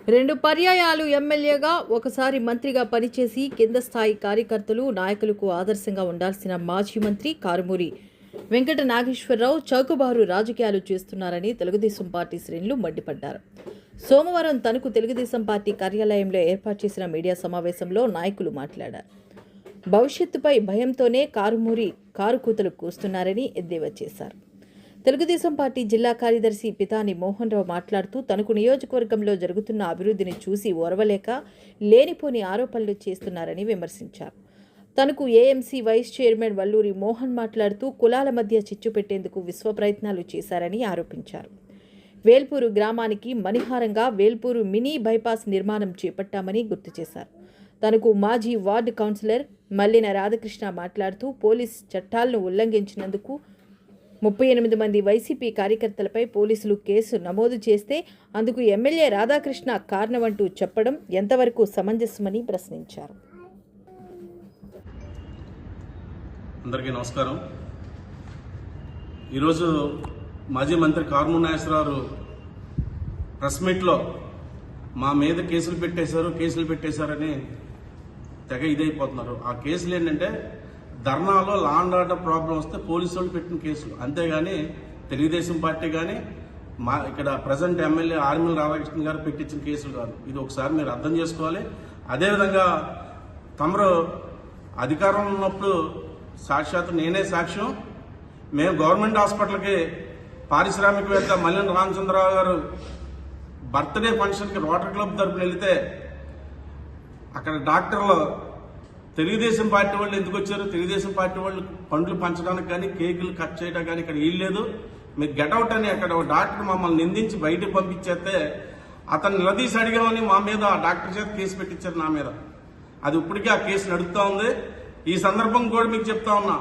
2 పర్యాయాలు ఎమ్మెల్యేగా, ఒకసారి మంత్రిగా పనిచేసి కింద స్థాయి కార్యకర్తలు, నాయకులకు ఆదర్శంగా ఉండాల్సిన మాజీ మంత్రి కారుమూరి వెంకట నాగేశ్వరరావు చౌకబారు రాజకీయాలు చేస్తున్నారని తెలుగుదేశం పార్టీ శ్రేణులు మండిపడ్డారు. సోమవారం తణుకు తెలుగుదేశం పార్టీ కార్యాలయంలో ఏర్పాటు చేసిన మీడియా సమావేశంలో నాయకులు మాట్లాడారు. భవిష్యత్తుపై భయంతోనే కారుమూరి కారుకూతలు కూస్తున్నారని ఎద్దేవా చేశారు. తెలుగుదేశం పార్టీ జిల్లా కార్యదర్శి పితాని మోహన్ రావు మాట్లాడుతూ తణుకు నియోజకవర్గంలో జరుగుతున్న అభివృద్ధిని చూసి ఓర్వలేక లేనిపోని ఆరోపణలు చేస్తున్నారని విమర్శించారు. Tanuku AMC vice chairman Valluri Mohan మాట్లాడుతూ కులాల మధ్య చిచ్చు పెట్టేందుకు విశ్వ ప్రయత్నాలు చేశారని ఆరోపించారు. వేల్పూరు గ్రామానికి మణిహారంగా వేల్పూరు మినీ బైపాస్ నిర్మాణం చేపట్టామని గుర్తు చేశారు. తనకు మాజీ వార్డు కౌన్సిలర్ మల్లిన రాధాకృష్ణ మాట్లాడుతూ పోలీస్ చట్టాలను ఉల్లంఘించినందుకు 38 మంది వైసీపీ కార్యకర్తలపై పోలీసులు కేసు నమోదు చేస్తే అందుకు ఎమ్మెల్యే రాధాకృష్ణ కారణమంటూ చెప్పడం ఎంతవరకు సమంజసమని ప్రశ్నించారు. అందరికీ నమస్కారం. ఈరోజు మాజీ మంత్రి కారుమూరి నాగేశ్వరరావు ప్రెస్ మీట్లో మా మీద కేసులు పెట్టేశారని తెగ ఇదైపోతున్నారు. ఆ కేసులు ఏంటంటే ధర్నాలో లా అండ్ ఆర్డర్ ప్రాబ్లం వస్తే పోలీసు వాళ్ళు పెట్టిన కేసులు, అంతేగాని తెలుగుదేశం పార్టీ కానీ ఇక్కడ ప్రజెంట్ ఎమ్మెల్యే ఆర్మీల రాధాకృష్ణ గారు పెట్టించిన కేసులు కాదు. ఇది ఒకసారి మీరు అర్థం చేసుకోవాలి. అదేవిధంగా తమరు అధికారంలో ఉన్నప్పుడు సాక్షాత్తు నేనే సాక్ష్యం. మేము గవర్నమెంట్ హాస్పిటల్కి పారిశ్రామికవేత్త మల్లిన రామచంద్రరావు గారు బర్త్డే ఫంక్షన్కి రోటరీ క్లబ్ తరపున వెళితే అక్కడ డాక్టర్లు తెలుగుదేశం పార్టీ వాళ్ళు ఎందుకు వచ్చారు? తెలుగుదేశం పార్టీ వాళ్ళు పండ్లు పంచడానికి కానీ కేకులు కట్ చేయడానికి కానీ ఇక్కడ వీల్లేదు, మీరు గెటౌట్ అని అక్కడ ఒక డాక్టర్ మమ్మల్ని నిందించి బయటకు పంపించేస్తే అతను నిలదీసి అడిగామని మా మీద ఆ డాక్టర్ చేత కేసు పెట్టించారు నా మీద. అది ఇప్పటికీ ఆ కేసు నడుస్తూ ఉంది. ఈ సందర్భం కూడా మీకు చెప్తా ఉన్నా,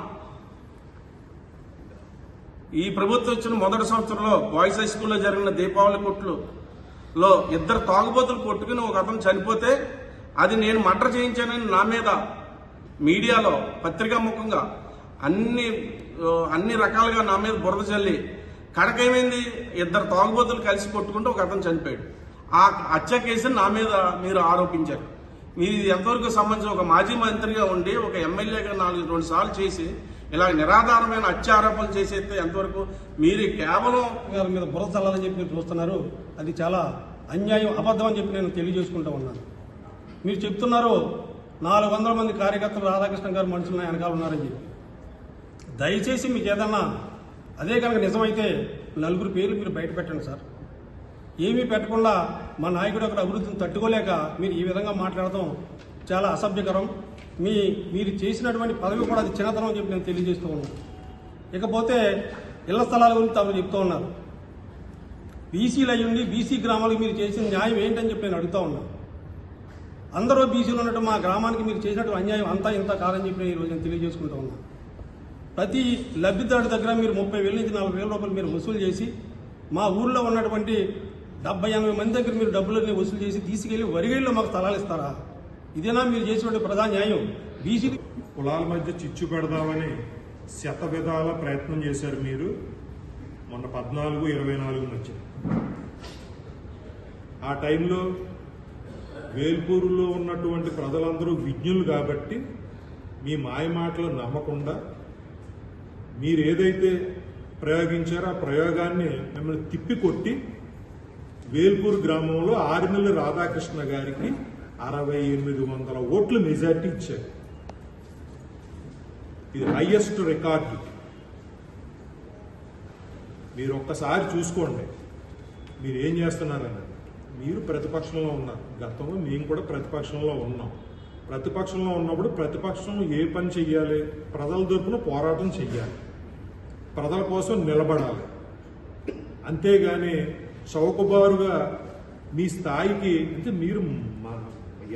ఈ ప్రభుత్వం వచ్చిన మొదటి సంవత్సరంలో బాయ్స్ హై స్కూల్లో జరిగిన దీపావళి కొట్లులో 2 తాగుబోతులు కొట్టుకుని ఒక అతను చనిపోతే అది నేను మర్డర్ చేయించానని నా మీద మీడియాలో పత్రికా ముఖంగా అన్ని రకాలుగా నా మీద బురద చల్లి కడకేమైంది, 2 తాగుబోతులు కలిసి కొట్టుకుంటూ ఒక అతను చనిపోయాడు. ఆ హత్య కేసుని నా మీద మీరు ఆరోపించారు. మీరు ఎంతవరకు సంబంధించి ఒక మాజీ మంత్రిగా ఉండి ఒక ఎమ్మెల్యేగా 2 సార్లు చేసి ఇలా నిరాధారమైన హత్య ఆరోపణలు చేసేస్తే ఎంతవరకు మీరు కేవలం గారి మీద బురద చల్లాలని చెప్పి మీరు చూస్తున్నారు. అది చాలా అన్యాయం, అబద్ధం అని చెప్పి నేను తెలియజేసుకుంటూ ఉన్నాను. మీరు చెప్తున్నారు 400 మంది కార్యకర్తలు రాధాకృష్ణ గారు మనుషులు వెనకాల ఉన్నారని చెప్పి. దయచేసి మీకు ఏదన్నా అదే కనుక నిజమైతే 4 పేర్లు మీరు బయట పెట్టండి సార్. ఏమీ పెట్టకుండా మా నాయకుడు అక్కడ అభివృద్ధిని తట్టుకోలేక మీరు ఈ విధంగా మాట్లాడటం చాలా అసభ్యకరం. మీరు చేసినటువంటి పదవి కూడా అది చిన్నతనం అని చెప్పి నేను తెలియజేస్తూ ఉన్నాను. ఇకపోతే ఇళ్ల స్థలాల గురించి తమరు చెప్తూ ఉన్నారు. బీసీలు అయ్యుండి బీసీ గ్రామాలకు మీరు చేసిన న్యాయం ఏంటని చెప్పి నేను అడుగుతూ ఉన్నాను. అందరూ బీసీలు ఉన్నట్టు మా గ్రామానికి మీరు చేసినట్టు అన్యాయం అంతా ఇంత కాదని చెప్పి ఈరోజు నేను తెలియజేసుకుంటూ ఉన్నాను. ప్రతి లబ్ధిదారుడి దగ్గర మీరు 30,000 నుంచి 40,000 రూపాయలు మీరు వసూలు చేసి మా ఊర్లో ఉన్నటువంటి 70-80 మంది దగ్గర మీరు డబ్బులన్నీ వసూలు చేసి తీసుకెళ్లి వరిగేళ్ళు మాకు స్థలాలు ఇస్తారా? ఇదేనా మీరు చేసినటువంటి ప్రధాన న్యాయం? బీసీ కులాల మధ్య చిచ్చు పెడదామని శత విధాల ప్రయత్నం చేశారు మీరు. మొన్న 14-24 మధ్య ఆ టైంలో వేల్పూరులో ఉన్నటువంటి ప్రజలందరూ విజ్ఞులు కాబట్టి మీ మాయ మాటలు నమ్మకుండా మీరు ఏదైతే ప్రయోగించారో ఆ ప్రయోగాన్ని మిమ్మల్ని తిప్పికొట్టి వేల్పూరు గ్రామంలో ఆర్మిల్లి రాధాకృష్ణ గారికి 6800 ఓట్ల మెజార్టీ ఇచ్చారు. ఇది హైయెస్ట్ రికార్డు. మీరు ఒక్కసారి చూసుకోండి మీరు ఏం చేస్తున్నారని. మీరు ప్రతిపక్షంలో ఉన్నారు. గతంలో మేము కూడా ప్రతిపక్షంలో ఉన్నాం. ప్రతిపక్షంలో ఉన్నప్పుడు ప్రతిపక్షం ఏ పని చెయ్యాలి? ప్రజల తరపున పోరాటం చెయ్యాలి, ప్రజల కోసం నిలబడాలి. అంతేగాని చౌకబారుగా మీ స్థాయికి అంటే మీరు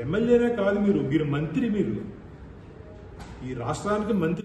ఎమ్మెల్యేనే కాదు, మీరు మంత్రి, మీరు ఈ రాష్ట్రానికి మంత్రి.